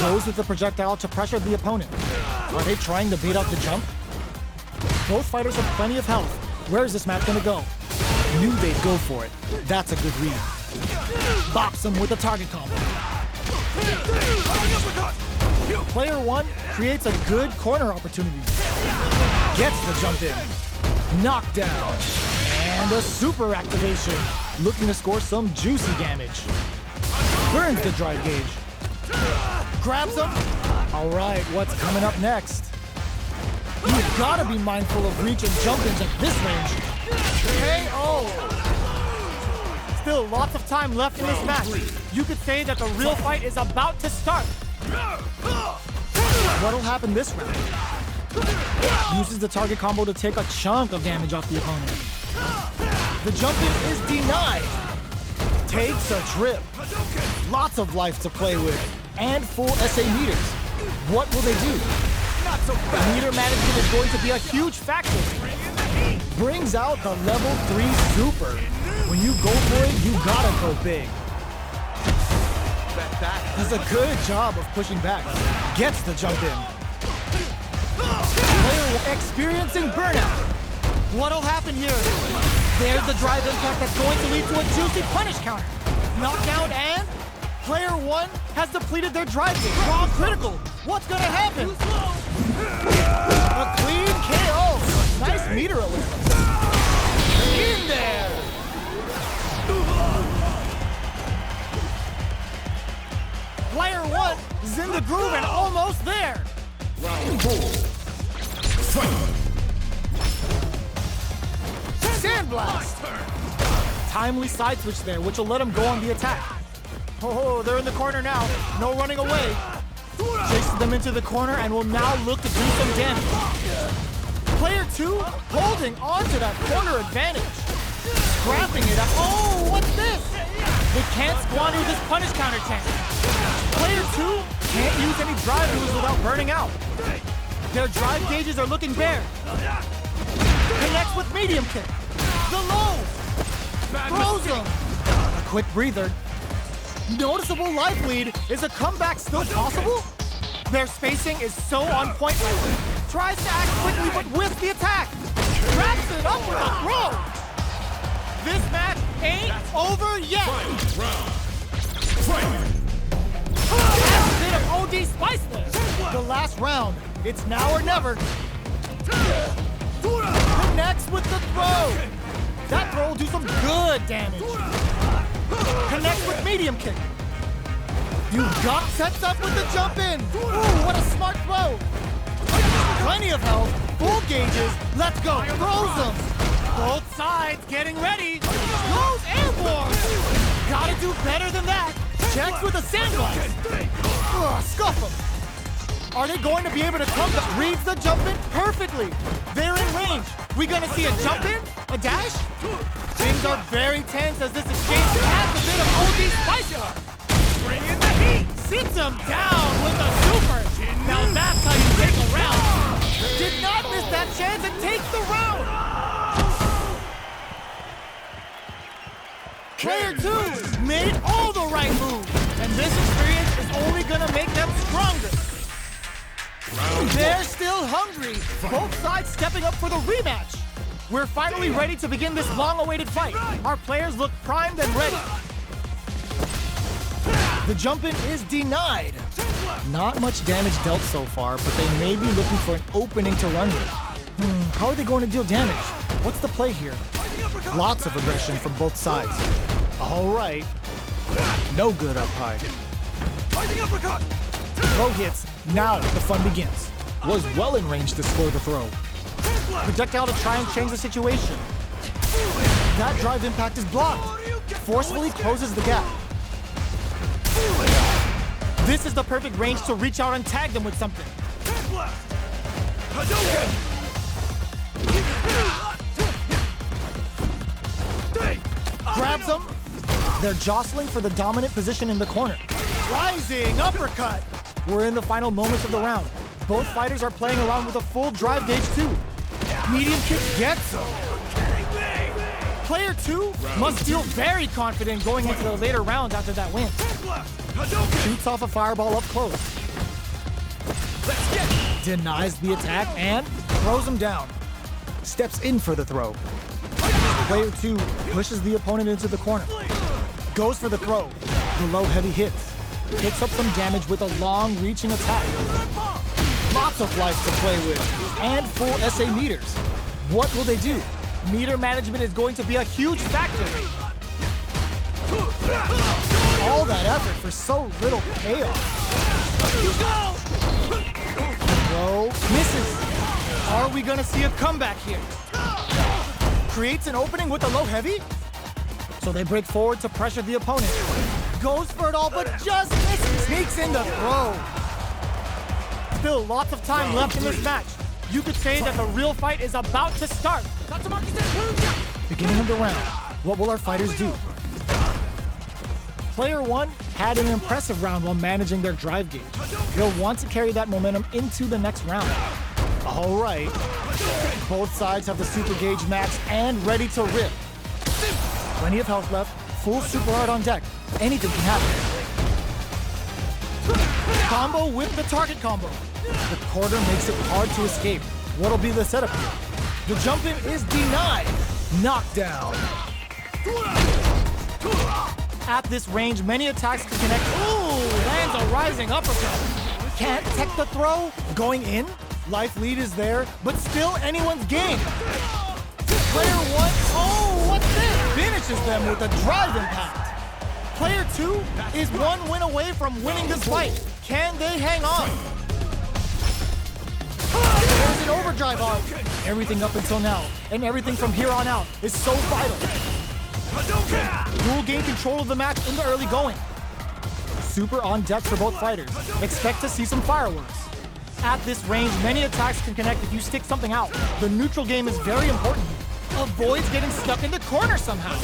Goes with the projectile to pressure the opponent. Are they trying to bait out the jump? Both fighters have plenty of health. Where is this match gonna go? Knew they'd go for it. That's a good read. Bops him with a target combo. Player 1 creates a good corner opportunity. Gets the jump in. Knockdown. And a super activation. Looking to score some juicy damage. Burns the drive gauge. Grabs him. All right, what's coming up next? You've got to be mindful of reach and jump-ins at this range. KO! Still lots of time left in this match. You could say that the real fight is about to start. What'll happen this round? Uses the target combo to take a chunk of damage off the opponent. The jump-in is denied. Takes a trip. Lots of life to play with. And full SA meters. What will they do? Meter management is going to be a huge factor. Brings out the level 3 super. When you go for it, you gotta go big. Does a good job of pushing back. Gets the jump in. Player experiencing burnout. What'll happen here? There's the drive impact that's going to lead to a juicy punish counter. Knockdown and player 1 has depleted their drive gauge. Raw critical. What's gonna happen? A clean KO. Nice meter awareness. In there. Player 1 is in the groove and almost there. Round 4. Fight. Sandblast. Timely side switch there, which will let him go on the attack. Oh, they're in the corner now. No running away. Chases them into the corner and will now look to do some damage. Player 2 holding on to that corner advantage. Scrapping it up. Oh, what's this? They can't squander this punish counter tank. Player 2 can't use any drive moves without burning out. Their drive gauges are looking bare. Connects with medium kick. The low. Throws him. A quick breather. Noticeable life lead. Is a comeback still possible? Their spacing is so on point right now. Tries to act quickly but whiffs the attack. Wraps it up with a throw. This match ain't over yet. That's a bit of OD spice there. The last round. It's now or never. Connects with the throw. That throw will do some good damage. Connects with medium kick. You got sets up with the jump in. Ooh, what a smart throw. Plenty of health, full gauges. Let's go. Throws them. Both sides getting ready. Goes airborne. Gotta do better than that. Checks with a sandblast. Scuff him. Are they going to be able to come back? Reads the jump in perfectly. They're in range. We gonna see a jump in? A dash? Things are very tense as this exchange has a bit of OD spice. Bring in the heat. Sits him down with a super. Now that's how you take a round. Did not miss that chance and takes the round. Player 2 made all the right moves. And this experience is only gonna make them stronger. They're still hungry. Both sides stepping up for the rematch. We're finally ready to begin this long-awaited fight. Our players look primed and ready. The jump-in is denied. Not much damage dealt so far, but they may be looking for an opening to run with. How are they going to deal damage? What's the play here? Lots of aggression from both sides. All right. No good up high. Throw hits. Now the fun begins. Was well in range to score the throw. Projectile to try and change the situation. That drive impact is blocked. Forcefully closes the gap. This is the perfect range to reach out and tag them with something. Grabs them. They're jostling for the dominant position in the corner. Rising uppercut. We're in the final moments of the round. Both fighters are playing around with a full drive gauge too. Medium kick gets him. Player 2 must feel very confident going into the later rounds after that win. Shoots off a fireball up close. denies the attack and throws him down. Steps in for the throw. Player 2 pushes the opponent into the corner. Goes for the throw. The low heavy hits. Picks up some damage with a long-reaching attack. Lots of life to play with, and full SA meters. What will they do? Meter management is going to be a huge factor. All that effort for so little payoff. Throw misses. Are we gonna see a comeback here? Creates an opening with a low heavy. So they break forward to pressure the opponent. Goes for it all, but just misses. Sneaks in the throw. Still lots of time left in this match. You could say that the real fight is about to start. Beginning of the round, what will our fighters do? Player 1 had an impressive round while managing their drive gauge. They'll want to carry that momentum into the next round. All right. Both sides have the super gauge maxed and ready to rip. Plenty of health left, full super hard on deck. Anything can happen. Combo with the target combo. The quarter makes it hard to escape. What'll be the setup here? The jump in is denied. Knockdown. At this range, many attacks can connect. Ooh, lands a rising uppercut. Can't tech the throw. Going in. Life lead is there, but still anyone's game. Player 1, oh, what's this? Finishes them with a drive impact. Player 2 is one win away from winning this fight. Can they hang on? There's an overdrive on. Everything up until now, and everything from here on out, is so vital. Duel gain control of the match in the early going. Super on deck for both fighters. Expect to see some fireworks. At this range, many attacks can connect if you stick something out. The neutral game is very important. Avoids getting stuck in the corner somehow.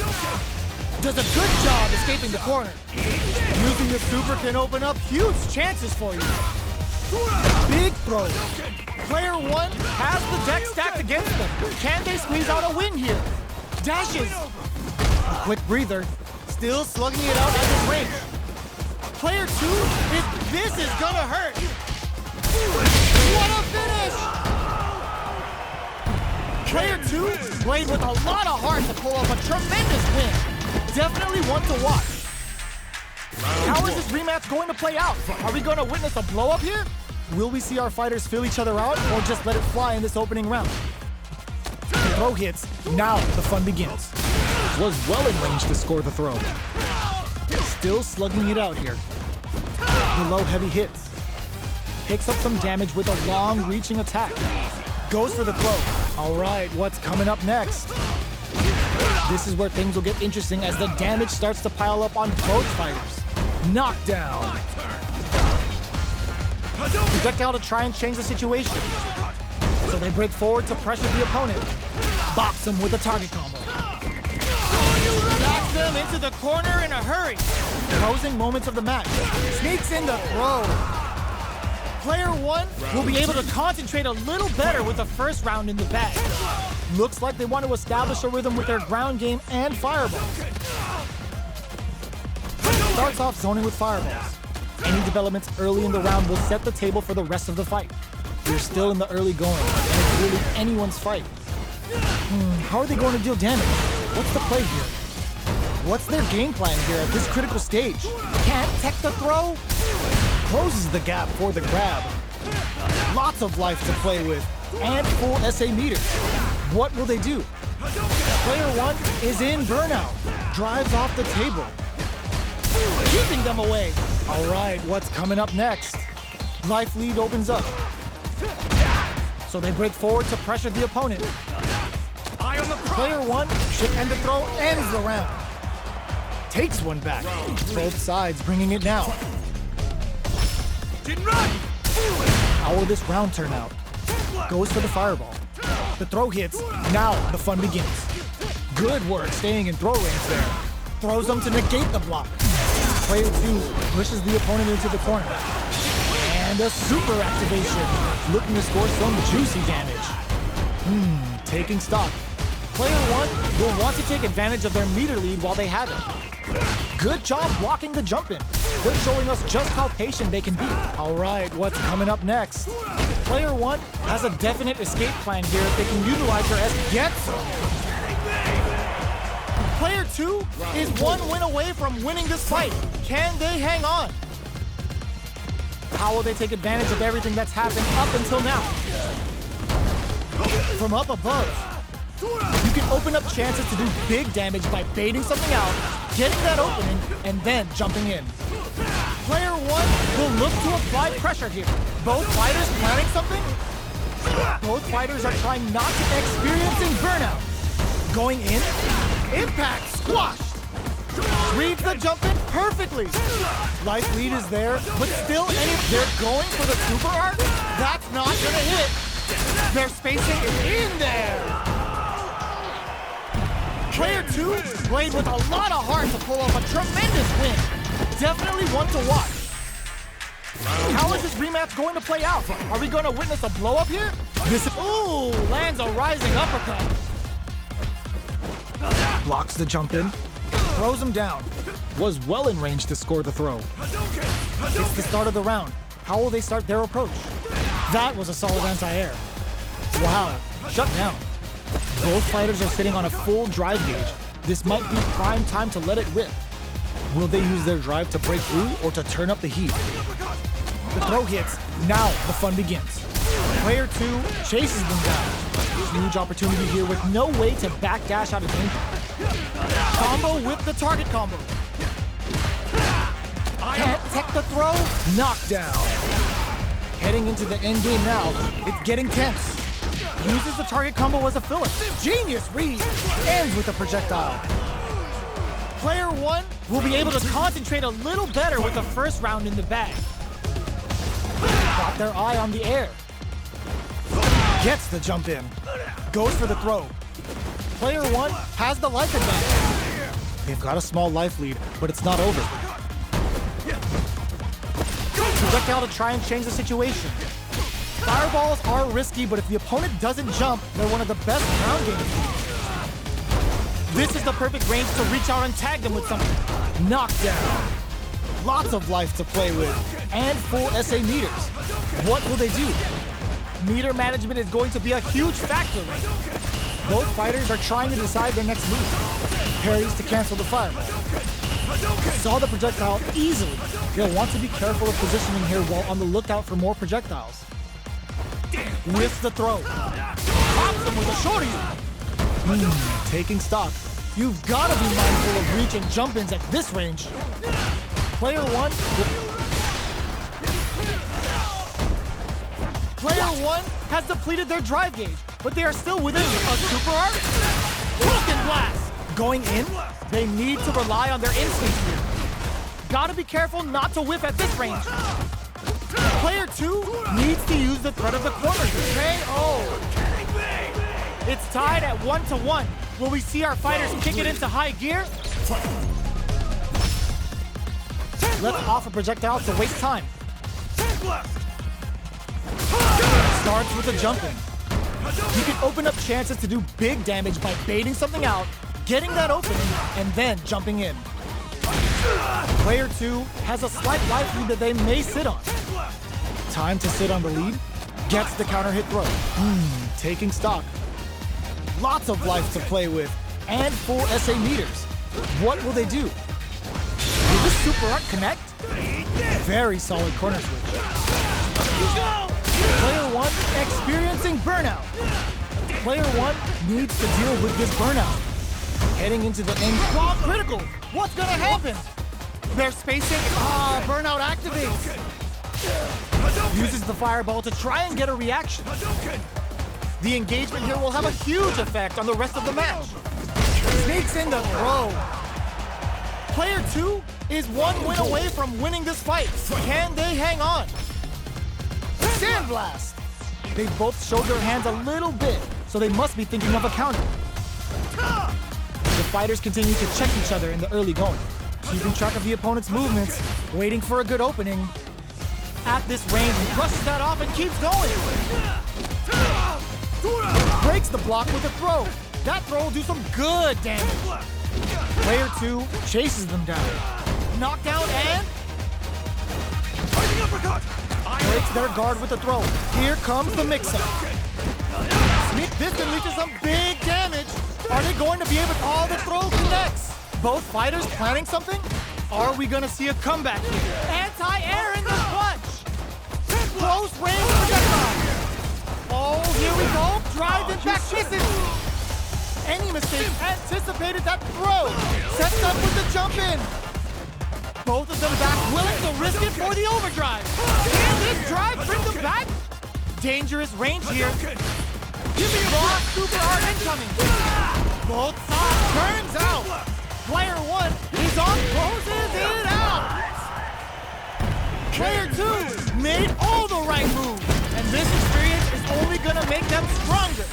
Does a good job escaping the corner. Using the super can open up huge chances for you. Big throw. Player 1 has the deck stacked against them. Can they squeeze out a win here? Dashes. A quick breather. Still slugging it out at this range. Player 2, if this is gonna hurt. What a finish! Player 2 played with a lot of heart to pull off a tremendous win. Definitely one to watch. How is this rematch going to play out? Are we going to witness a blow-up here? Will we see our fighters fill each other out or just let it fly in this opening round? The throw hits. Now the fun begins. Was well in range to score the throw. Still slugging it out here. The low heavy hits. Picks up some damage with a long-reaching attack. Goes for the throw. All right, what's coming up next? This is where things will get interesting as the damage starts to pile up on both fighters. Knockdown. Projectile to try and change the situation. So they break forward to pressure the opponent. Box him with a target combo. Knocks them into the corner in a hurry. Closing moments of the match. Sneaks in the throw. Player 1 will be able to concentrate a little better with the first round in the bag. Looks like they want to establish a rhythm with their ground game and fireballs. Starts off zoning with fireballs. Any developments early in the round will set the table for the rest of the fight. We're still in the early going, and it's really anyone's fight. How are they going to deal damage? What's the play here? What's their game plan here at this critical stage? Can't tech the throw? Closes the gap for the grab. Lots of life to play with, and full SA meters. What will they do? Player 1 is in burnout. Drives off the table. Keeping them away. All right, what's coming up next? Life lead opens up. So they break forward to pressure the opponent. Player 1 should end the throw, ends the round. Takes one back. Both sides bringing it now. How will this round turn out? Goes for the fireball. The throw hits. Now the fun begins. Good work staying in throw range there. Throws them to negate the block. Player 2 pushes the opponent into the corner. And a super activation. Looking to score some juicy damage. Taking stock. Player 1 will want to take advantage of their meter lead while they have it. Good job blocking the jump in. They're showing us just how patient they can be. All right, what's coming up next? Player 1 has a definite escape plan here if they can utilize their S. Gets Player 2 is one win away from winning this fight. Can they hang on? How will they take advantage of everything that's happened up until now? From up above, you can open up chances to do big damage by baiting something out, getting that opening, and then jumping in. Player 1 will look to apply pressure here. Both fighters planning something? Both fighters are trying not to experiencing burnout. Going in, impact, squash. Reads the jump in perfectly. Life lead is there, but still they're going for the super art? That's not gonna hit. Their spacing is in there. Player 2 played with a lot of heart to pull off a tremendous win. Definitely one to watch. How is this rematch going to play out? Are we going to witness a blow up here? Ooh, lands a rising uppercut. Blocks the jump in, throws him down. Was well in range to score the throw. It's the start of the round. How will they start their approach? That was a solid anti-air. Wow, shut down. Both fighters are sitting on a full drive gauge. This might be prime time to let it rip. Will they use their drive to break through or to turn up the heat? The throw hits. Now the fun begins. Player 2 chases them down. Huge opportunity here with no way to backdash out of danger. Combo with the target combo. Can't tech the throw. Knockdown. Heading into the end game now. It's getting tense. Uses the target combo as a filler. Genius read. Ends with a projectile. Player 1 will be able to concentrate a little better with the first round in the bag. Got their eye on the air. Gets the jump in. Goes for the throw. Player 1 has the life advantage. They've got a small life lead, but it's not over. Projectile to try and change the situation. Fireballs are risky, but if the opponent doesn't jump, they're one of the best ground games. This is the perfect range to reach out and tag them with something. Knockdown. Lots of life to play with, and full SA meters. What will they do? Meter management is going to be a huge factor. Both fighters are trying to decide their next move. Parries to cancel the fireball. Saw the projectile easily. They'll want to be careful of positioning here while on the lookout for more projectiles. With the throw. Pops him with a shorty. Taking stock. You've got to be mindful of reach and jump-ins at this range. Player 1 has depleted their drive gauge, but they are still within a super art. Broken blast. Going in, they need to rely on their instincts here. Gotta be careful not to whiff at this range. Player 2 needs to use the threat of the corner. It's tied at 1-1. Will we see our fighters kick it into high gear? Let's offer projectile to waste time. Starts with a jump-in. You can open up chances to do big damage by baiting something out, getting that opening, and then jumping in. Player 2 has a slight life lead that they may sit on. Time to sit on the lead. Gets the counter hit throw. Taking stock. Lots of life to play with, and full SA meters. What will they do? Will this super art connect? Very solid corner switch. Player 1 experiencing burnout. Player 1 needs to deal with this burnout. Heading into the end. Critical! What's gonna happen? They're spacing. Burnout activates. Uses the fireball to try and get a reaction. The engagement here will have a huge effect on the rest of the match. Sneaks in the throw. Player 2 is one win away from winning this fight. Can they hang on? Sandblast! They both showed their hands a little bit, so they must be thinking of a counter. The fighters continue to check each other in the early going, keeping track of the opponent's movements, waiting for a good opening. At this range, he brushes that off and keeps going. Breaks the block with a throw. That throw will do some good damage. Player 2 chases them down. Knockdown and breaks their guard with the throw. Here comes the mix-up. This can lead to some big damage. Are they going to be able to... Oh, the throw connects. Both fighters planning something? Are we gonna see a comeback here? Anti-air in the clutch. Close range projectile. Oh, here we go. Drive impact misses. Any mistake anticipated that throw. Sets up with the jump in. Both of them back, willing to risk it for the overdrive. Can this drive bring them back? Dangerous range here. Give me raw super art incoming. Both sides turns out. Player 1 is on, closes it out. Player 2 made all the right moves, and this experience is only gonna make them stronger.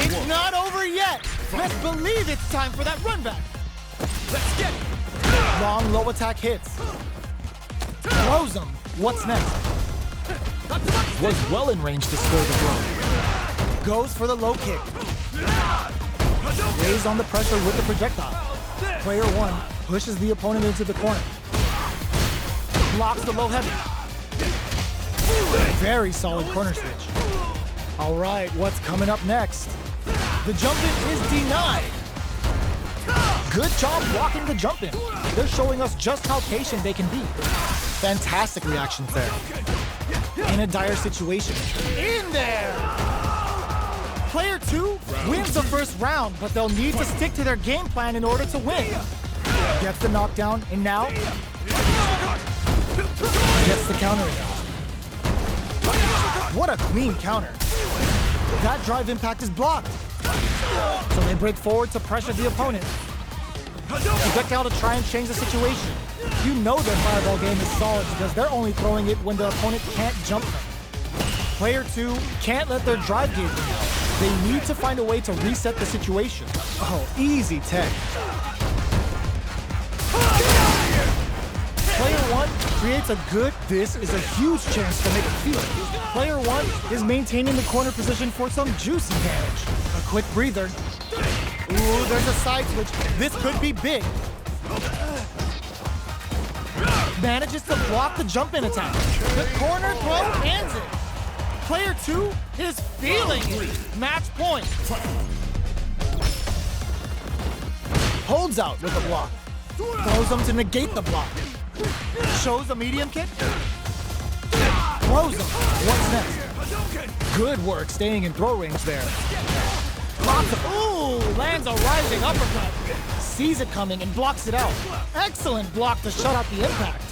It's not over yet. Let's believe it's time for that run back. Let's get it. Long low attack hits. Throws him. What's next? Was well in range to score the throw. Goes for the low kick. Lays on the pressure with the projectile. Player 1 pushes the opponent into the corner. Blocks the low heavy. Very solid corner switch. All right, what's coming up next? The jump in is denied. Good job blocking the jump in. They're showing us just how patient they can be. Fantastic reactions there. In a dire situation. In there! Player 2 wins the first round, but they'll need to stick to their game plan in order to win. Gets the knockdown, and now gets the counter in. What a clean counter. That drive impact is blocked. So they break forward to pressure the opponent. Projectile to try and change the situation. You know their fireball game is solid because they're only throwing it when the opponent can't jump them. Player 2 can't let their drive gauge run out. They need to find a way to reset the situation. Oh, easy tech. Player 1 creates a good, this is a huge chance to make it feel. Player 1 is maintaining the corner position for some juicy damage. A quick breather. Ooh, there's a side switch. This could be big. Manages to block the jump-in attack. The corner throw ends it. Player 2 is feeling it. Match point. Holds out with the block. Throws him to negate the block. Shows a medium kick. Throws him. What's next? Good work staying in throw range there. Blocks it. Ooh, lands a rising uppercut. Sees it coming and blocks it out. Excellent block to shut out the impact.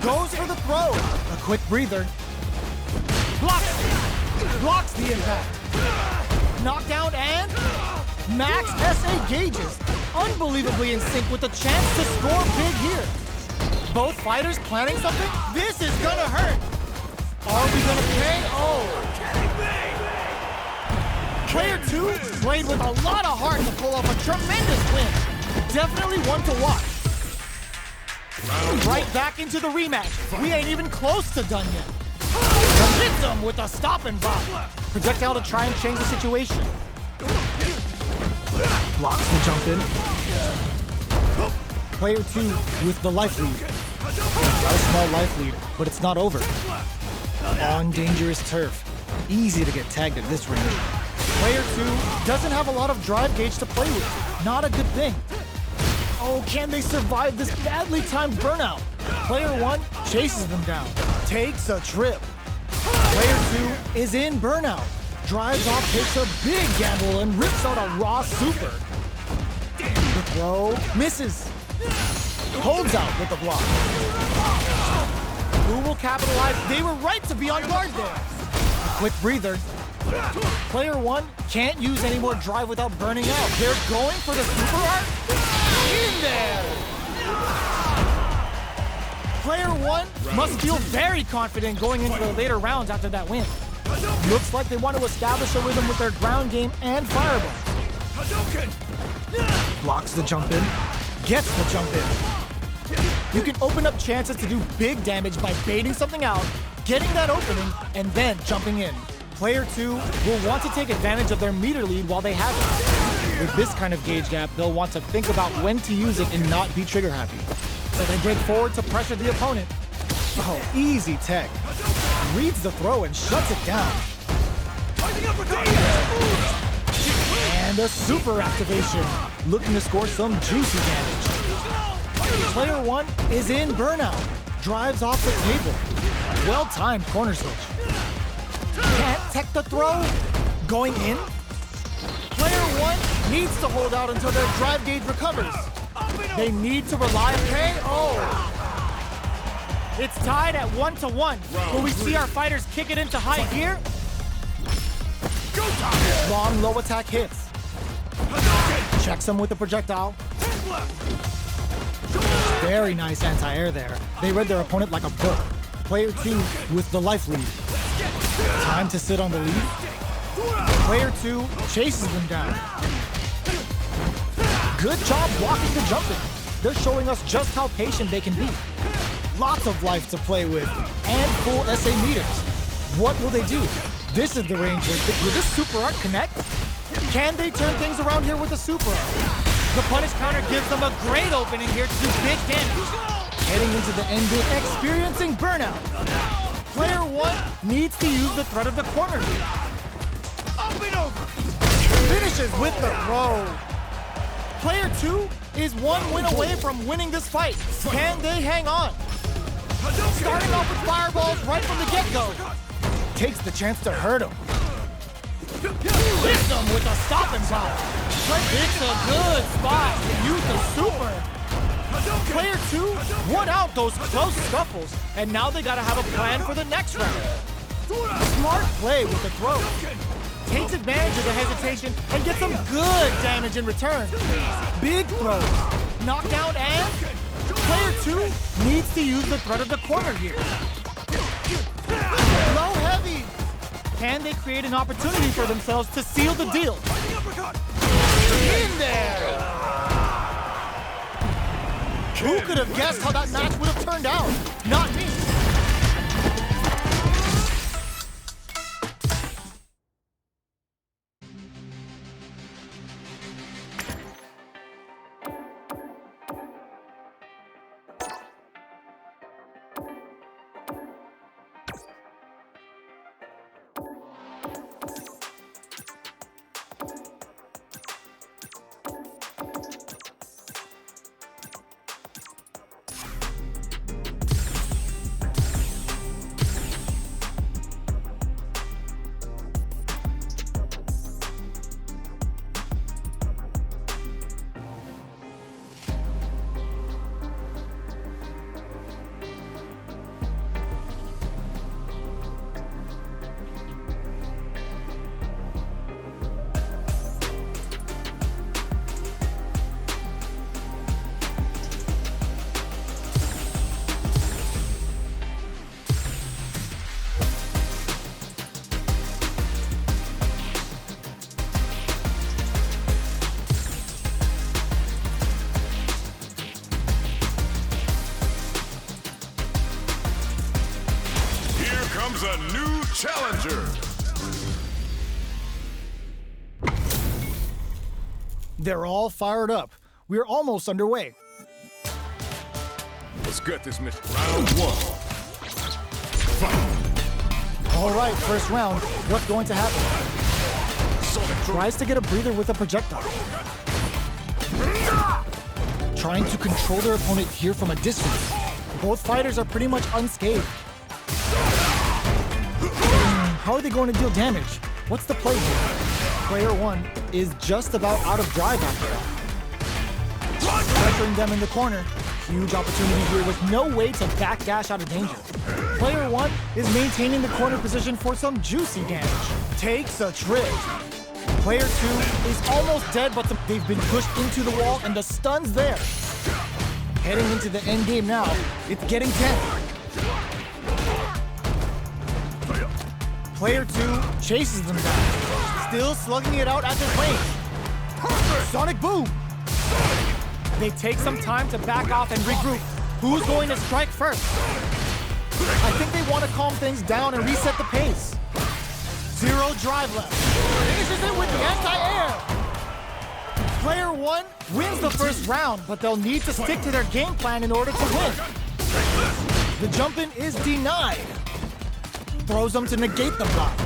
Goes for the throw. A quick breather. Blocks the impact. Knockdown and max SA gauges. Unbelievably in sync with the chance to score big here. Both fighters planning something? This is gonna hurt. Are we gonna pay? Oh. Player 2 played with a lot of heart to pull off a tremendous win. Definitely one to watch. Right back into the rematch. We ain't even close to done yet. Hits him with a stop and block. Projectile to try and change the situation. Blocks the jump in. Player 2 with the life lead. Got a small life lead, but it's not over. On dangerous turf. Easy to get tagged at this range. Player 2 doesn't have a lot of drive gauge to play with. Not a good thing. Oh, can they survive this badly timed burnout? Player 1 chases them down. Takes a trip. Player 2 is in burnout. Drives off, takes a big gamble, and rips out a raw super. The throw misses. Holds out with the block. Who will capitalize? They were right to be on guard there. A quick breather. Player 1 can't use any more drive without burning out. They're going for the super art. In there! Player 1 must feel very confident going into the later rounds after that win. Looks like they want to establish a rhythm with their ground game and fireball. Blocks the jump in. Gets the jump in. You can open up chances to do big damage by baiting something out, getting that opening, and then jumping in. Player 2 will want to take advantage of their meter lead while they have it. With this kind of gauge gap, they'll want to think about when to use it and not be trigger happy. So they break forward to pressure the opponent. Oh, easy tech. Reads the throw and shuts it down. And a super activation, looking to score some juicy damage. Player 1 is in burnout, drives off the table. Well-timed corner switch. Can't tech the throw, going in. Player 1 needs to hold out until their drive gauge recovers. They need to rely on KO. It's tied at 1-1. Will we see our fighters kick it into high gear? Long low attack hits. Checks him with the projectile. Very nice anti-air there. They read their opponent like a book. Player 2 with the life lead. Time to sit on the lead. Player 2 chases them down. Good job blocking the jumping. They're showing us just how patient they can be. Lots of life to play with, and full SA meters. What will they do? This is the range. Will this super art connect? Can they turn things around here with the super art? The punish counter gives them a great opening here to do big damage. Heading into the end game, experiencing burnout. Player 1 needs to use the threat of the corner here. Up and over. Finishes with the throw. Player 2 is one win away from winning this fight. Can they hang on? Starting off with fireballs right from the get-go. Takes the chance to hurt him. Hits him with a stopping power. It's a good spot to use the super. Player 2 won out those close scuffles, and now they gotta have a plan for the next round. Smart play with the throw. Takes advantage of the hesitation and gets some good damage in return. Big throws. Knockdown and player 2 needs to use the threat of the corner here. Low heavy. Can they create an opportunity for themselves to seal the deal? In there. Who could have guessed how that match would have turned out? Not me. Comes a new challenger. They're all fired up. We're almost underway. Let's get this mission. Round 1. Fight. All right, first round. What's going to happen? Tries to get a breather with a projectile. Trying to control their opponent here from a distance. Both fighters are pretty much unscathed. How are they going to deal damage? What's the play here? Player 1 is just about out of drive after that. Pressuring them in the corner. Huge opportunity here with no way to backdash out of danger. Player 1 is maintaining the corner position for some juicy damage. Takes a trip. Player 2 is almost dead, but they've been pushed into the wall and the stun's there. Heading into the end game now, it's getting tense. Player 2 chases them down, still slugging it out at their range. Sonic boom! They take some time to back off and regroup. Who's going to strike first? I think they want to calm things down and reset the pace. Zero drive left. Finishes it with the anti-air. Player 1 wins the first round, but they'll need to stick to their game plan in order to win. The jump-in is denied. Throws them to negate the block.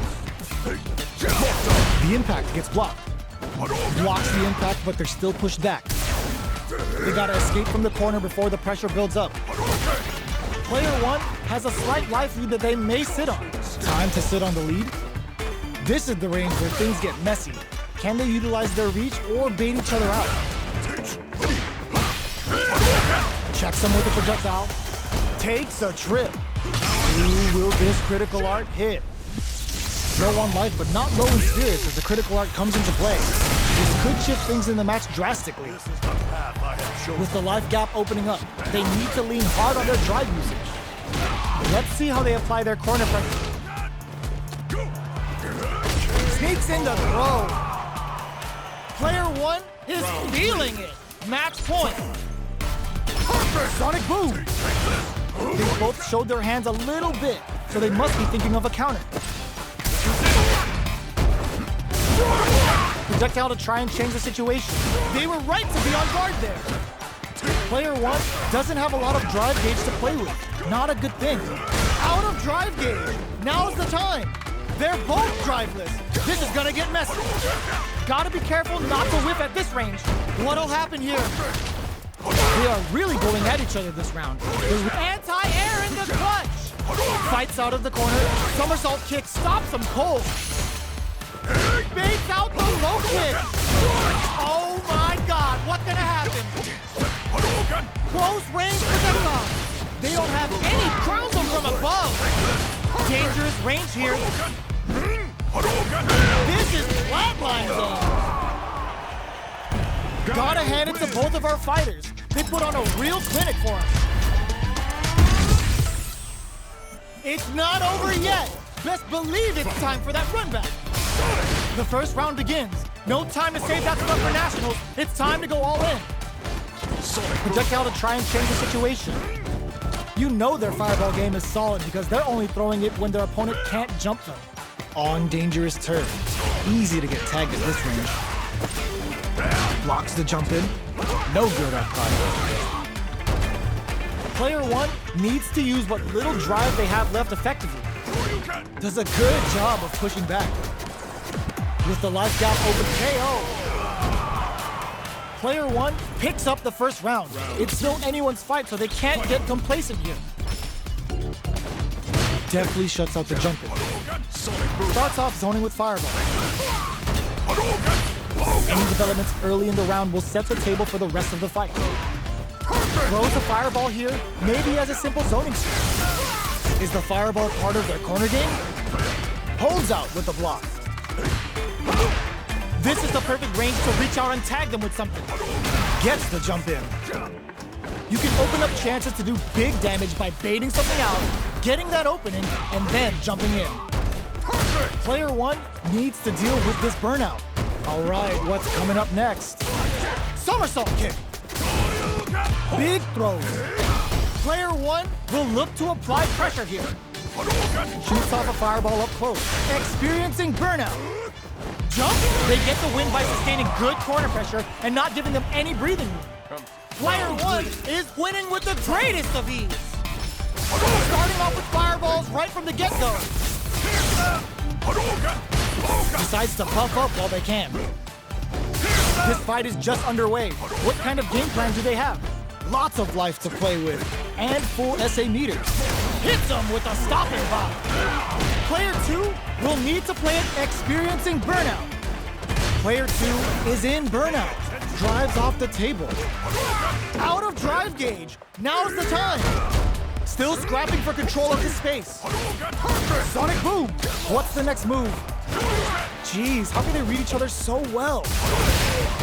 The impact gets blocked. Blocks the impact, but they're still pushed back. They gotta escape from the corner before the pressure builds up. Player 1 has a slight life lead that they may sit on. Time to sit on the lead. This is the range where things get messy. Can they utilize their reach or bait each other out? Checks them with a projectile. Takes a trip. Ooh, will this critical art hit? Low on life, but not low in spirits as the critical art comes into play. This could shift things in the match drastically. With the life gap opening up, they need to lean hard on their drive usage. Let's see how they apply their corner pressure. Sneaks in the throw. Player 1 is feeling it. Match point. Sonic boom. They both showed their hands a little bit, so they must be thinking of a counter. Projectile to try and change the situation. They were right to be on guard there. Player 1 doesn't have a lot of drive gauge to play with. Not a good thing. Out of drive gauge. Now's the time. They're both driveless. This is gonna get messy. Gotta be careful not to whip at this range. What'll happen here? They are really going at each other this round. Anti-air in the clutch. Fights out of the corner. Somersault kick stops him cold. Baits out the low kick. Oh my God, what's gonna happen? Close range projectile. They don't have any crowns them from above. Dangerous range here. This is flatline zone. Gotta hand it to both of our fighters. They put on a real clinic for us. It's not over yet. Best believe it's time for that run back. The first round begins. No time to save that stuff for nationals. It's time to go all in. Projectile to try and change the situation. You know their fireball game is solid because they're only throwing it when their opponent can't jump them. On dangerous turf. Easy to get tagged at this range. Blocks the jump in. No good at fire. Player 1 needs to use what little drive they have left effectively. Does a good job of pushing back. With the life gap open KO. Player 1 picks up the first round. It's still anyone's fight, so they can't get complacent here. Definitely shuts out the jump in. Starts off zoning with fireball. Any developments early in the round will set the table for the rest of the fight. Throws a fireball here, maybe as a simple zoning strat. Is the fireball part of their corner game? Holds out with the block. This is the perfect range to reach out and tag them with something. Gets the jump in. You can open up chances to do big damage by baiting something out, getting that opening, and then jumping in. Player 1 needs to deal with this burnout. All right, what's coming up next? Somersault kick. Big throws. Player 1 will look to apply pressure here. Shoots off a fireball up close, experiencing burnout. Jump, they get the win by sustaining good corner pressure and not giving them any breathing room. Player 1 is winning with the greatest of ease. Starting off with fireballs right from the get-go. Decides to puff up while they can. This fight is just underway. What kind of game plan do they have? Lots of life to play with, and full SA meters. Hits them with a stopping block. Player 2 will need to play it experiencing burnout. Player 2 is in burnout. Drives off the table. Out of drive gauge. Now's the time. Still scrapping for control of the space. Sonic boom. What's the next move? Jeez, how can they read each other so well?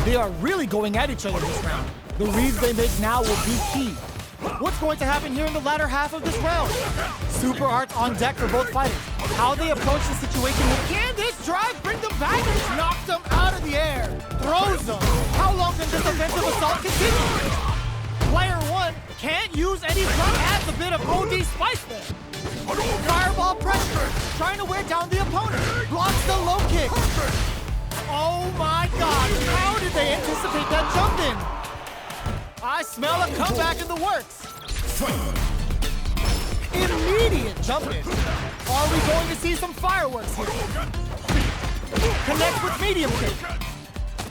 They are really going at each other this round. The reads they make now will be key. What's going to happen here in the latter half of this round? Super art on deck for both fighters. How they approach the situation. Can this drive bring them back? Knocks them out of the air. Throws them. How long can this offensive assault continue? Player 1 can't use any front. Adds a bit of OD spice there. Fireball pressure. Trying to wear down the opponent. Blocks the low kick. Oh my God! How did they anticipate that jump in? I smell a comeback in the works. Immediate jump in. Are we going to see some fireworks here? Connects with medium kick.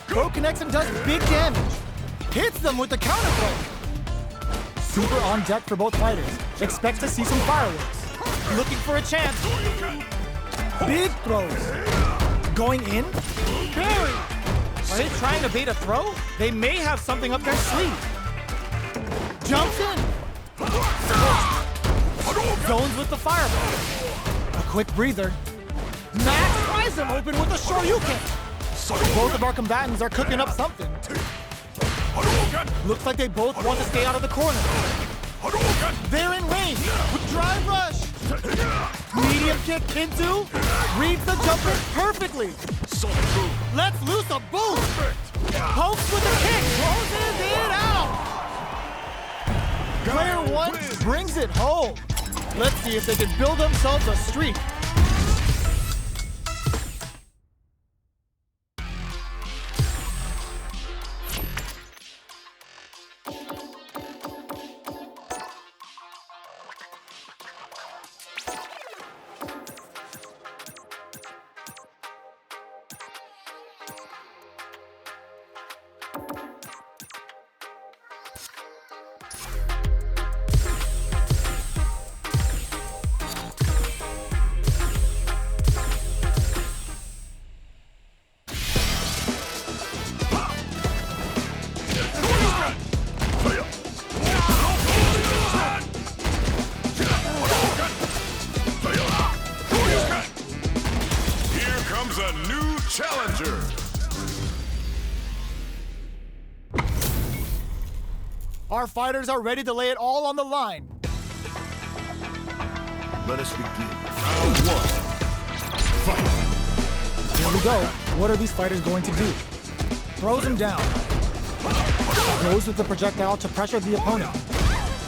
Bro connects and does big damage. Hits them with the counter throw. Super on deck for both fighters. Expect to see some fireworks. Looking for a chance. Big throws. Going in. Parry. Are they trying to bait a throw? They may have something up their sleeve. Jumps in. Zones with the fireball. A quick breather. Max tries him open with a Shoryuken. Both of our combatants are cooking up something. Looks like they both want to stay out of the corner. They're in range with drive rush. Medium kick into. Reads the jumper perfectly. Let's loose a boost. Pokes with a kick. Closes it out. Player one brings it home. Let's see if they can build themselves a streak. A new challenger. Our fighters are ready to lay it all on the line. Let us begin. Round one. Fight. Here we go. What are these fighters going to do? Throws him down. Goes with the projectile to pressure the opponent.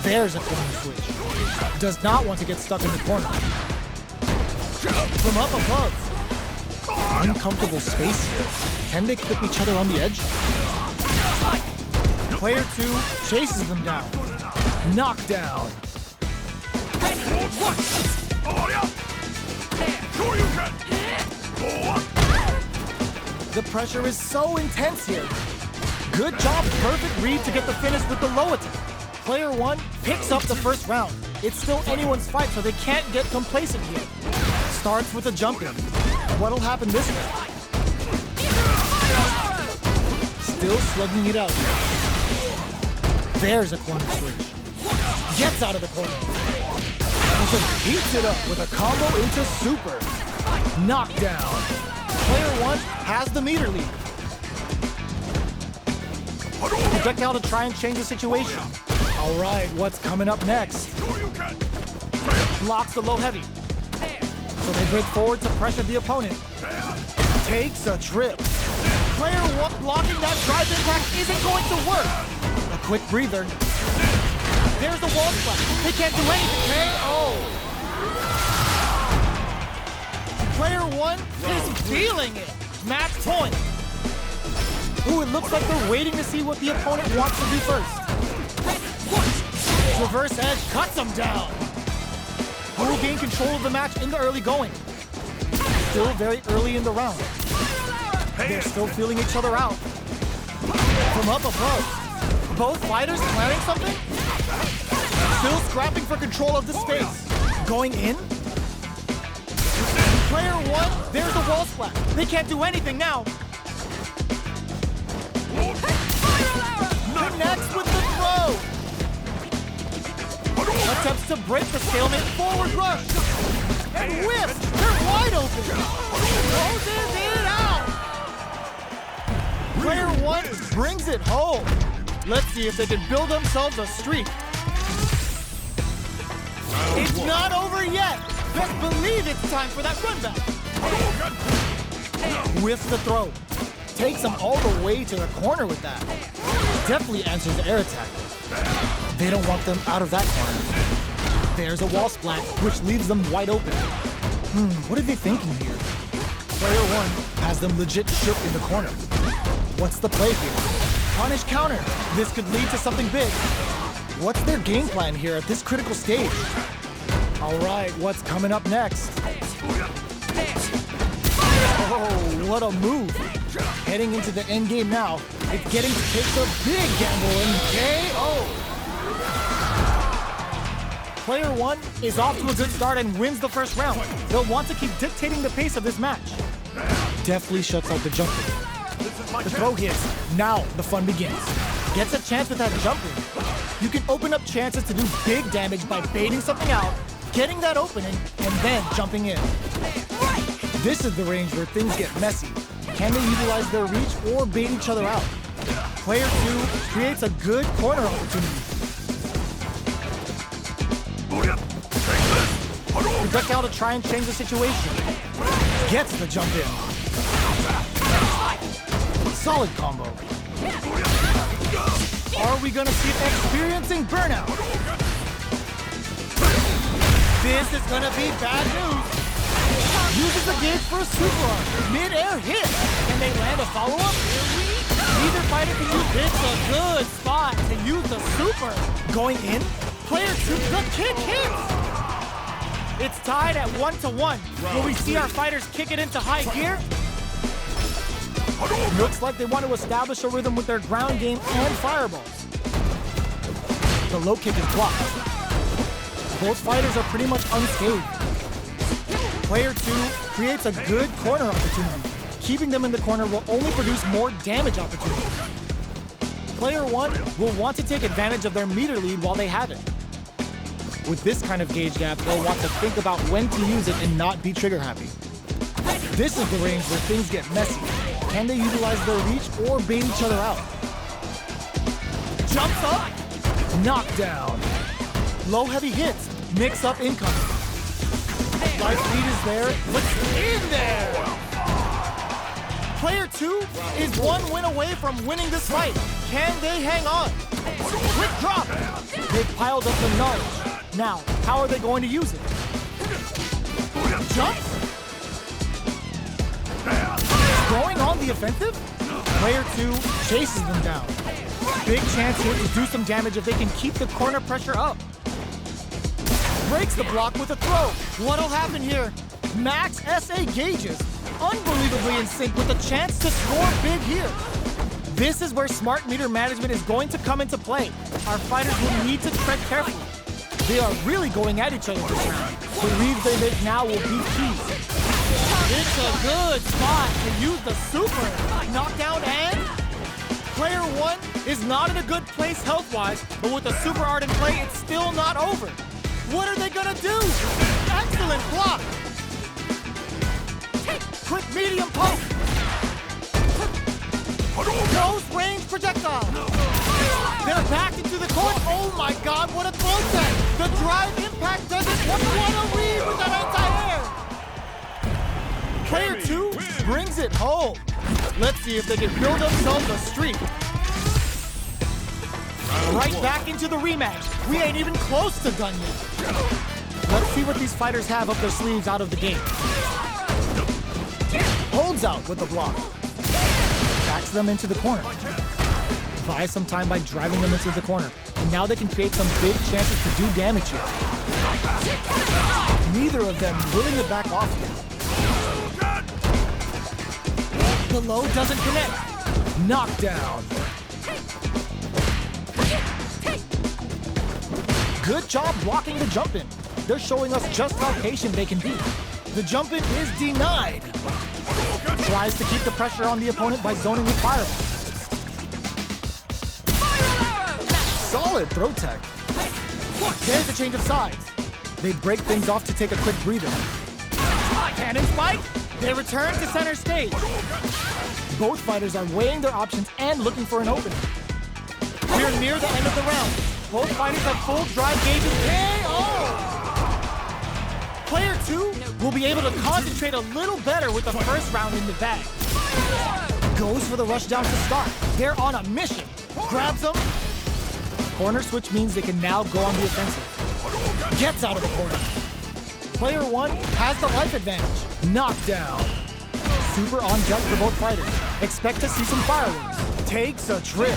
There's a corner switch. Does not want to get stuck in the corner. From up above. Uncomfortable space here. Can they clip each other on the edge? Player two chases them down. Knockdown. The pressure is so intense here. Good job, perfect read to get the finish with the low attack. Player one picks up the first round. It's still anyone's fight, so they can't get complacent here. Starts with a jump in. What'll happen this round? Still slugging it out here. There's a corner switch. Gets out of the corner. And just heats it up with a combo into super. Knockdown. Player one has the meter lead. Projectile to try and change the situation. All right, what's coming up next? Blocks the low heavy. So they break forward to pressure the opponent. Takes a trip. Player one blocking that drive impact isn't going to work. A quick breather. There's the wall splash. They can't do anything. KO. Player one is feeling it. Match point. Ooh, it looks like they're waiting to see what the opponent wants to do first. Reverse edge cuts him down. Who will gain control of the match in the early going? Still very early in the round. They're still feeling each other out. From up above. Both fighters planning something? Still scrapping for control of the space. Going in? Player one, there's the wall splash. They can't do anything now. Connects with the throw. Attempts to break the stalemate, forward rush. And whiffs, they're wide open. Closes it out. Player one brings it home. Let's see if they can build themselves a streak. It's not over yet. Best believe it's time for that run back. Whiffs the throw. Takes them all the way to the corner with that. Definitely answers the air attack. They don't want them out of that corner. There's a wall splat, which leaves them wide open. What are they thinking here? Player one has them legit shook in the corner. What's the play here? Punish counter. This could lead to something big. What's their game plan here at this critical stage? All right, what's coming up next? Oh, what a move. Heading into the end game now. It's getting to take the big gamble and KO. Player one is off to a good start and wins the first round. They'll want to keep dictating the pace of this match. Deftly shuts out the jumping. The throw hits. Now the fun begins. Gets a chance with that jumping. You can open up chances to do big damage by baiting something out, getting that opening, and then jumping in. This is the range where things get messy. Can they utilize their reach or bait each other out? Player two creates a good corner opportunity. Projectile to try and change the situation. Gets the jump in. Solid combo. Are we gonna see experiencing burnout? This is gonna be bad news. Uses the gauge for a super arm. Mid-air hit. Can they land a follow-up? Either fighter can use this a good spot to use the super. Going in, player two, the kick hits. It's tied at 1-1. Will we see our fighters kick it into high gear? Looks like they want to establish a rhythm with their ground game and fireballs. The low kick is blocked. Both fighters are pretty much unscathed. Player two creates a good corner opportunity. Keeping them in the corner will only produce more damage opportunities. Player one will want to take advantage of their meter lead while they have it. With this kind of gauge gap, they'll want to think about when to use it and not be trigger happy. This is the range where things get messy. Can they utilize their reach or bait each other out? Jumps up, knockdown. Low heavy hits, mix up incoming. Life lead is there, what's in there? Player two is one win away from winning this fight. Can they hang on? Quick drop. They've piled up the knowledge. Now, how are they going to use it? Jumps? Going on the offensive? Player two chases them down. Big chance here to do some damage if they can keep the corner pressure up. Breaks the block with a throw. What'll happen here? Max SA gauges. Unbelievably in sync with a chance to score big here. This is where smart meter management is going to come into play. Our fighters will need to tread carefully. They are really going at each other this round. The reads they make now will be key. It's a good spot to use the super. Knockdown and... Player one is not in a good place health-wise, but with the super art in play, it's still not over. What are they gonna do? Excellent block. Quick medium poke. Close range projectile. They're back into the court. Oh my God, what a throw set. The drive impact does it. What a read with that anti-air. Player two brings it home. Let's see if they can build themselves a streak. Right back into the rematch. We ain't even close to done yet. Let's see what these fighters have up their sleeves out of the game. Holds out with the block. Backs them into the corner. Buys some time by driving them into the corner. And now they can create some big chances to do damage here. Neither of them willing to back off here. The low doesn't connect. Knockdown. Good job blocking the jump-in. They're showing us just how patient they can be. The jump-in is denied. Tries to keep the pressure on the opponent by zoning with fireball. Solid throw tech. There's a change of sides. They break things off to take a quick breather. Cannon spike. They return to center stage. Both fighters are weighing their options and looking for an opening. We're near the end of the round. Both fighters have full drive gauges. KO! Player two will be able to concentrate a little better with the first round in the bag. Goes for the rush down to start. They're on a mission. Grabs them. Corner switch means they can now go on the offensive. Gets out of the corner. Player one has the life advantage. Knockdown. Super on deck for both fighters. Expect to see some fireworks. Takes a trip.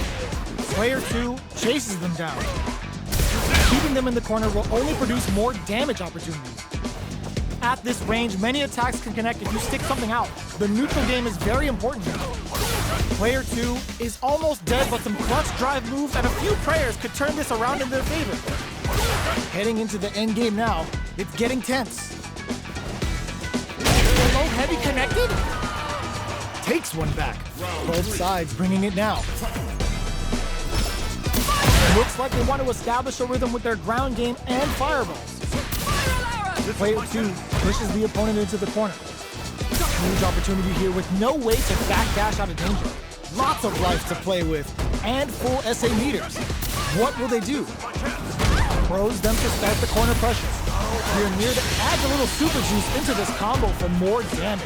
Player 2 chases them down. Keeping them in the corner will only produce more damage opportunities. At this range, many attacks can connect if you stick something out. The neutral game is very important here. Player 2 is almost dead, but some clutch drive moves and a few prayers could turn this around in their favor. Heading into the end game now, it's getting tense. Low heavy connected? Takes one back. Both sides bringing it now. Looks like they want to establish a rhythm with their ground game and fireballs. Player 2 pushes the opponent into the corner. Huge opportunity here with no way to backdash out of danger. Lots of life to play with and full SA meters. What will they do? Throws them to start the corner pressure. We're near to add a little super juice into this combo for more damage.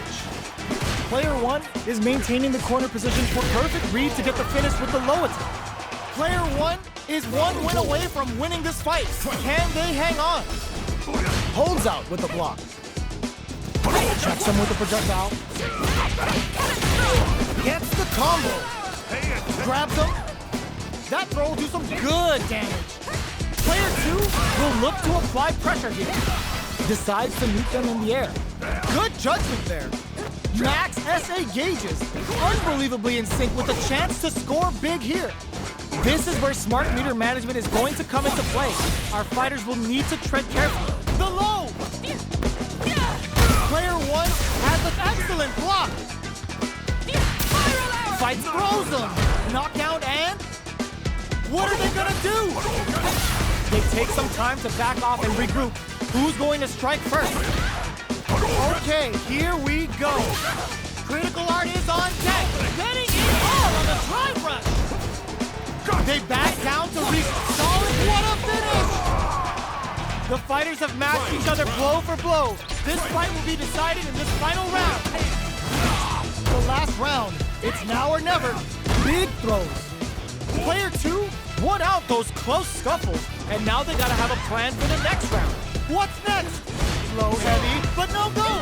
Player 1 is maintaining the corner position for perfect read to get the finish with the low attack. Player 1 is one win away from winning this fight. Can they hang on? Holds out with the block. Checks him with the projectile. Gets the combo. Grabs him. That throw will do some good damage. Player 2 will look to apply pressure here. Decides to meet them in the air. Good judgment there. Max SA gauges. Unbelievably in sync with a chance to score big here. This is where smart meter management is going to come into play. Our fighters will need to tread carefully. The low! Player 1 has an excellent block. Fight throws them. Knockdown and... what are they gonna do? They take some time to back off and regroup. Who's going to strike first? Okay, here we go. Critical Art is on deck. Getting it all on the drive rush. They back down to reach solid. What a finish! The fighters have matched each other blow for blow. This fight will be decided in this final round. The last round. It's now or never. Big throws. Player 2 won out those close scuffles, and now they gotta have a plan for the next round. What's next? Low heavy, but no go.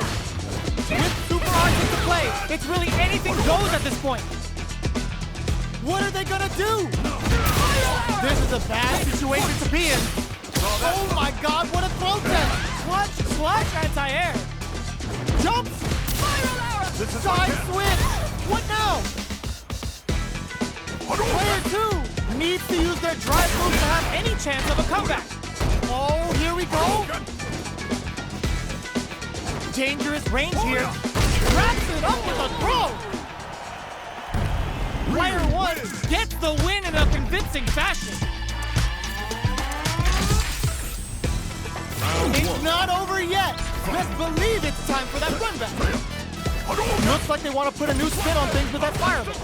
With super hard into play, it's really anything goes at this point. What are they gonna do? This is a bad situation to be in. Oh my God, what a throw test! Clutch, anti-air. Jumps! Side switch! What now? Player 2 needs to use their drive move to have any chance of a comeback. Oh, here we go. Dangerous range here. Wraps it up with a throw. Player 1 gets the win in a convincing fashion. It's not over yet. Best believe it's time for that run back. Looks like they want to put a new spin on things with that fireball.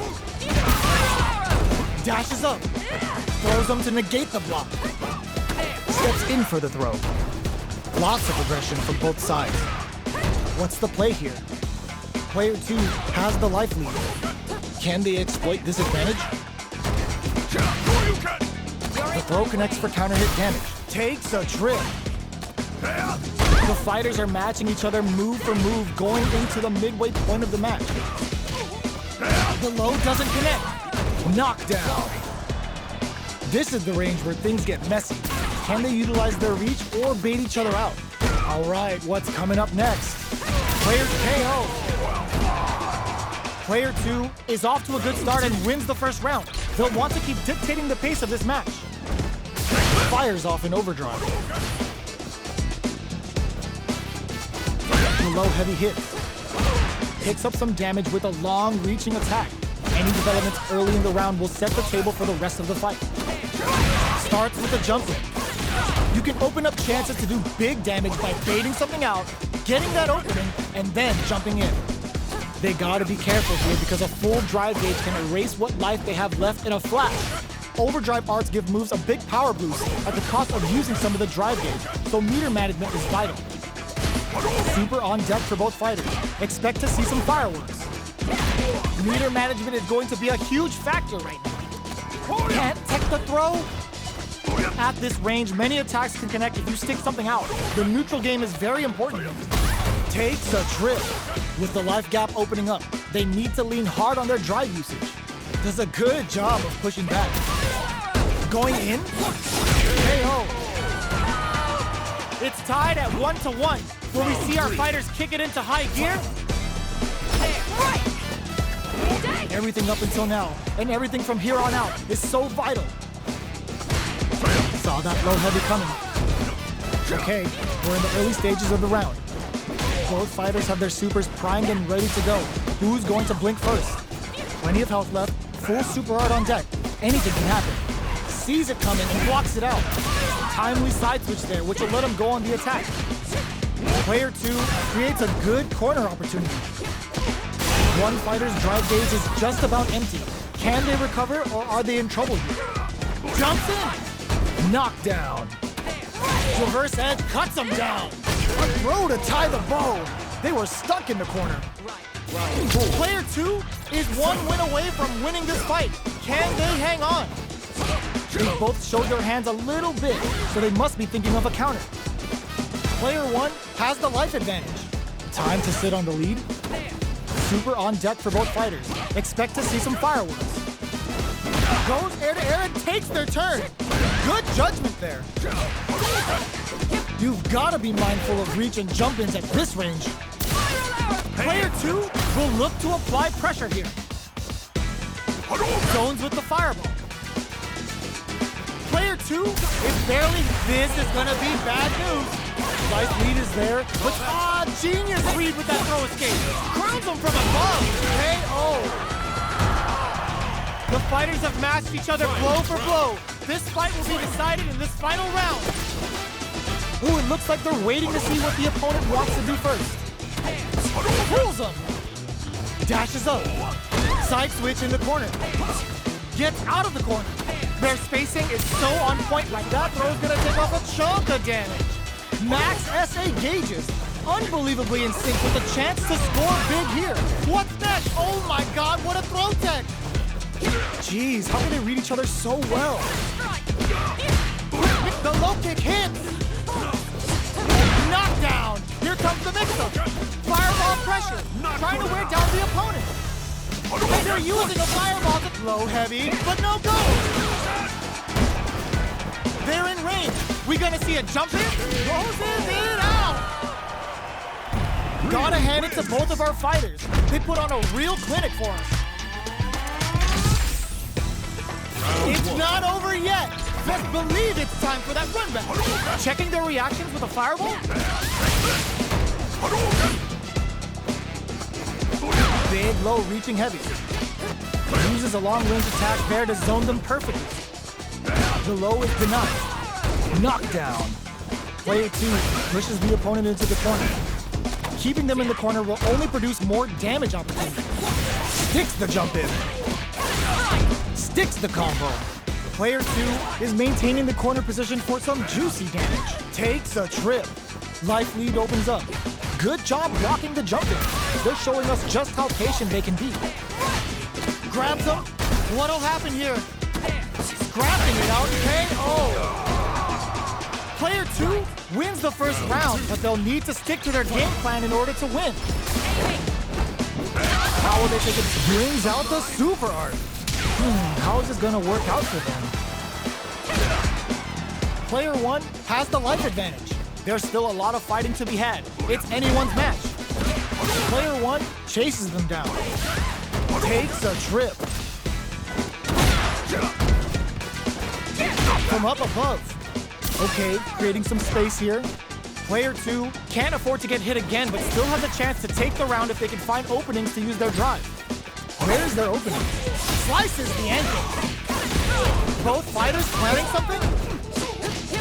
Dashes up. Throws them to negate the block. Steps in for the throw. Lots of aggression from both sides. What's the play here? Player 2 has the life lead. Can they exploit this advantage? The throw connects for counter hit damage. Takes a trip. The fighters are matching each other move for move going into the midway point of the match. The low doesn't connect. Knockdown. This is the range where things get messy. Can they utilize their reach or bait each other out? All right, what's coming up next? Players KO. Player 2 is off to a good start and wins the first round. They'll want to keep dictating the pace of this match. Fires off in overdrive. The low heavy hit. Picks up some damage with a long reaching attack. Any developments early in the round will set the table for the rest of the fight. Starts with a jump in. You can open up chances to do big damage by baiting something out, getting that opening, and then jumping in. They gotta be careful here because a full drive gauge can erase what life they have left in a flash. Overdrive arts give moves a big power boost at the cost of using some of the drive gauge, so meter management is vital. Super on deck for both fighters. Expect to see some fireworks. Meter management is going to be a huge factor right now. Can't tech the throw? At this range, many attacks can connect if you stick something out. The neutral game is very important here. takes a trip. With the life gap opening up, they need to lean hard on their drive usage. Does a good job of pushing back. Going in? KO. It's tied at 1-1. Will we see our fighters kick it into high gear? Everything up until now, and everything from here on out, is so vital. Saw that low heavy coming. Okay, we're in the early stages of the round. Both fighters have their supers primed and ready to go. Who's going to blink first? Plenty of health left, full super art on deck. Anything can happen. Sees it coming and blocks it out. Timely side switch there, which will let him go on the attack. Player 2 creates a good corner opportunity. One fighter's drive gauge is just about empty. Can they recover, or are they in trouble here? Jumps in! Knockdown. Reverse edge cuts him down. A throw to tie the bow. They were stuck in the corner. Player 2 is one win away from winning this fight. Can they hang on? They both showed their hands a little bit, so they must be thinking of a counter. Player 1 has the life advantage. Time to sit on the lead. Super on deck for both fighters. Expect to see some fireworks. Goes air to air and takes their turn. Good judgment there. You've got to be mindful of reach and jump-ins at this range. Player 2 will look to apply pressure here. Zones with the fireball. Player 2 is barely. This is going to be bad news. Nice lead is there, but genius read with that throw escape. Crowns him from above. KO. The fighters have matched each other blow for blow. This fight will be decided in this final round. Ooh, it looks like they're waiting to see what the opponent wants to do first. Pulls him. Dashes up. Side switch in the corner. Gets out of the corner. Their spacing is so on point, like that throw is gonna take off a chunk of damage. Max SA gauges. Unbelievably in sync with a chance to score big here. What's next? Oh my god, what a throw tech! Jeez, how can they read each other so well? The low kick hits! Knockdown! Here comes the mix-up! Fireball pressure! Trying to wear down the opponent! And they're using a fireball to low heavy, but no go! They're in range. We gonna see a jump in? Closes it out! Gotta hand it to both of our fighters. They put on a real clinic for us. It's not over yet. Best believe it's time for that run back. Checking their reactions with a fireball? Big, low, reaching heavy. Uses a long-range attack there to zone them perfectly. The low is denied. Knockdown. Player 2 pushes the opponent into the corner. Keeping them in the corner will only produce more damage opportunities. Sticks the jump in. Sticks the combo. Player 2 is maintaining the corner position for some juicy damage. Takes a trip. Life lead opens up. Good job blocking the jump in. They're showing us just how patient they can be. Grabs him. What'll happen here? Scrapping it out. KO. Player 2 wins the first round, but they'll need to stick to their game plan in order to win. How will they take it? Brings out the super art. How is this gonna work out for them? Player 1 has the life advantage. There's still a lot of fighting to be had. It's anyone's match. Player 1 chases them down. Takes a trip. From up above. Okay, creating some space here. Player 2 can't afford to get hit again, but still has a chance to take the round if they can find openings to use their drive. Where's their opening? Slices the ankle. Both fighters planning something?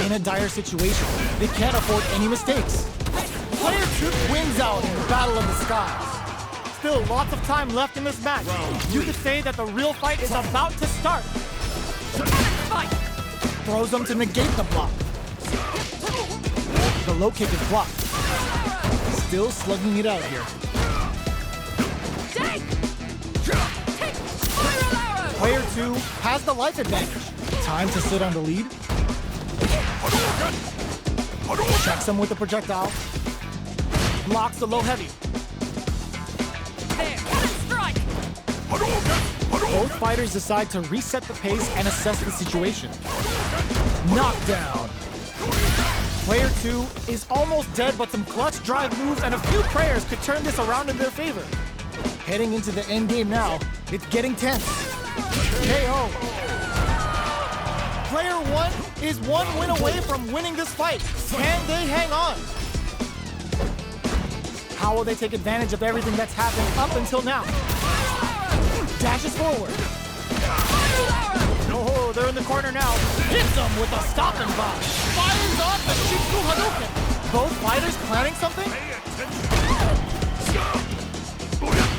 In a dire situation, they can't afford any mistakes. Player 2 wins out in the Battle of the Skies. Still lots of time left in this match. You could say that the real fight is about to start. Throws them to negate the block. The low kick is blocked. Still slugging it out here. Player 2 has the life advantage. Time to sit on the lead. Checks him with the projectile. Blocks the low heavy. Strike! Both fighters decide to reset the pace and assess the situation. Knockdown. Player 2 is almost dead, but some clutch drive moves and a few prayers could turn this around in their favor. Heading into the end game now, it's getting tense. KO. Player 1 is one win away from winning this fight. Can they hang on? How will they take advantage of everything that's happened up until now? Dashes forward. Oh, they're in the corner now. Hits them with a stop and block. Fires off the Shinku Hadouken. Both fighters planning something?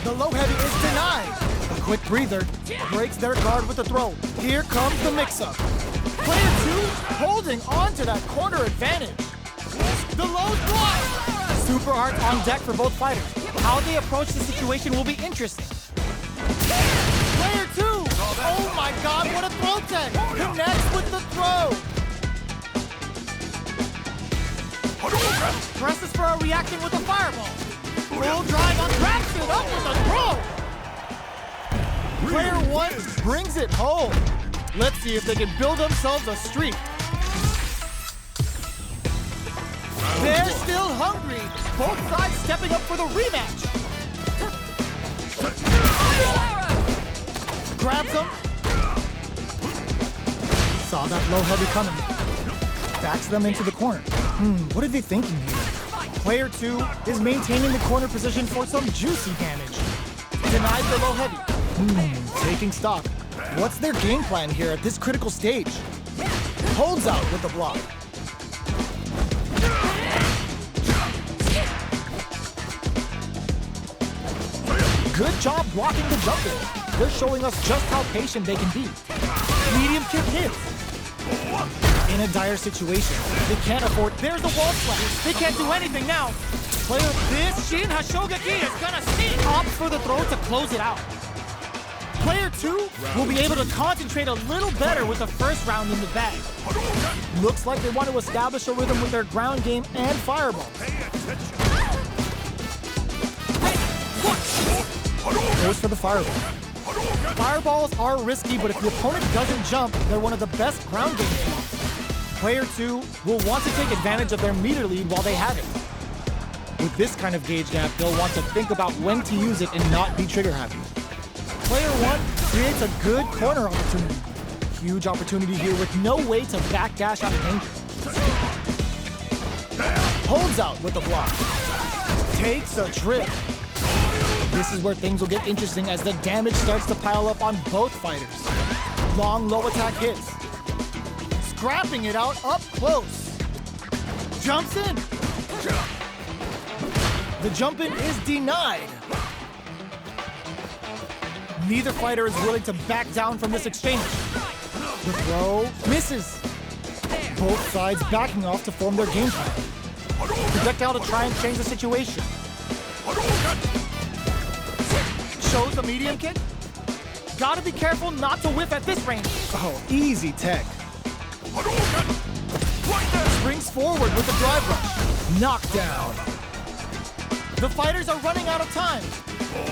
The low heavy is denied. A quick breather breaks their guard with a throw. Here comes the mix-up. Player 2 holding on to that corner advantage. The low block. Super arts on deck for both fighters. How they approach the situation will be interesting. Player 2! Oh my god, what a throw tech! Connects with the throw! Presses for a reaction with a fireball. Full drive on wraps it up with a throw! Player 1 brings it home. Let's see if they can build themselves a streak. They're still hungry. Both sides stepping up for the rematch. Grabs him. Saw that low heavy coming. Backs them into the corner. What are they thinking here? Player 2 is maintaining the corner position for some juicy damage. Denies the low heavy. Taking stock. What's their game plan here at this critical stage? Holds out with the block. Good job blocking the jump in. They're showing us just how patient they can be. Medium kick hits. In a dire situation, they can't afford. There's the wall slash. They can't do anything now. Player, this Shin Hashogaki is gonna see. Opts for the throw to close it out. Player 2 will be able to concentrate a little better with the first round in the bag. Looks like they want to establish a rhythm with their ground game and fireball. Goes for the fireball. Fireballs are risky, but if the opponent doesn't jump, they're one of the best ground game tools. Player 2 will want to take advantage of their meter lead while they have it. With this kind of gauge gap, they'll want to think about when to use it and not be trigger happy. Player 1 creates a good corner opportunity. Huge opportunity here with no way to backdash out of danger. Holds out with the block. Takes a trip. This is where things will get interesting as the damage starts to pile up on both fighters. Long low attack hits. Scrapping it out up close. Jumps in. The jump in is denied. Neither fighter is willing to back down from this exchange. The throw misses. Both sides backing off to form their game plan. Projectile to try and change the situation. Shows the medium kick. Gotta be careful not to whiff at this range. Oh, easy tech. Springs forward with the drive rush. Knockdown. The fighters are running out of time.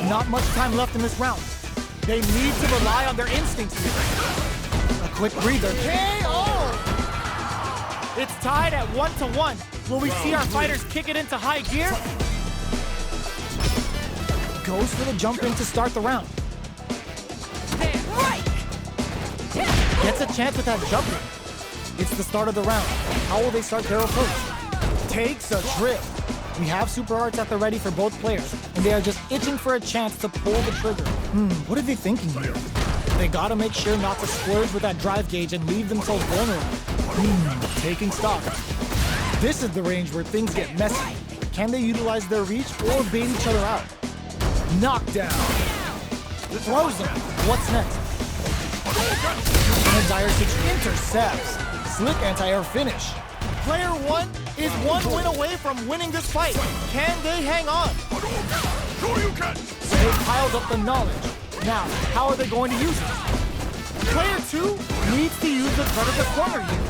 Not much time left in this round. They need to rely on their instincts here. A quick breather. KO! It's tied at 1-1. Will we see our fighters kick it into high gear? Goes for the jump in to start the round. Gets a chance with that jump in. It's the start of the round. How will they start their approach? Takes a trip. We have super arts at the ready for both players, and they are just itching for a chance to pull the trigger. What are they thinking here? They gotta make sure not to splurge with that drive gauge and leave themselves vulnerable. Taking stock. This is the range where things get messy. Can they utilize their reach or bait each other out? Knockdown. Throws him. What's next? And dire intercepts. Slick anti-air finish. Player 1 is one win away from winning this fight. Can they hang on? They piled up the knowledge. Now, how are they going to use it? Player 2 needs to use the threat of the corner here.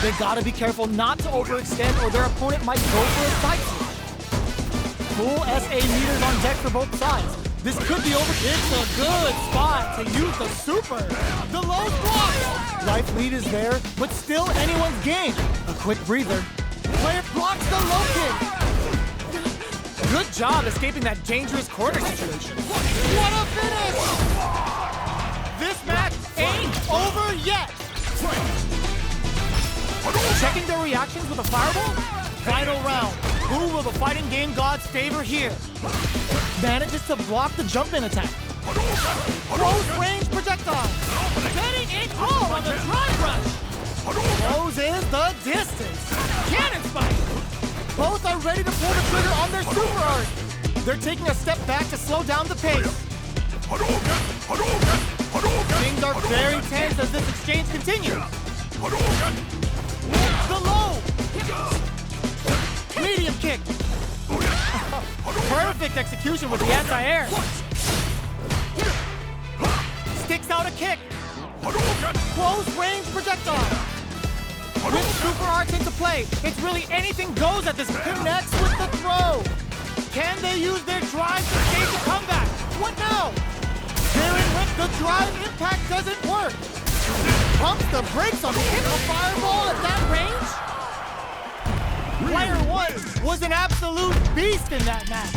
They gotta be careful not to overextend or their opponent might go for a side switch. Full SA meters on deck for both sides. This could be over. It's a good spot to use the super. The low block. Life lead is there, but still anyone's game. A quick breather. Player blocks the low kick. Good job escaping that dangerous corner situation. What a finish! This match ain't over yet. Checking their reactions with a fireball? Final round. Who will the fighting game gods favor here? Manages to block the jump-in attack. Close range projectile. Getting it home on the drive rush. Closes the distance. Cannon spike. Both are ready to pull the trigger on their super art. They're taking a step back to slow down the pace. Things are very tense as this exchange continues. The low. Medium kick. Perfect execution with the anti-air. Sticks out a kick. Close range projectile. With super arts into play, it's really anything goes at this. Connects with the throw. Can they use their drive to stage a comeback? What now? Darren with the drive impact doesn't work. Pumps the brakes on the fireball at that range. Player one was an absolute beast in that match.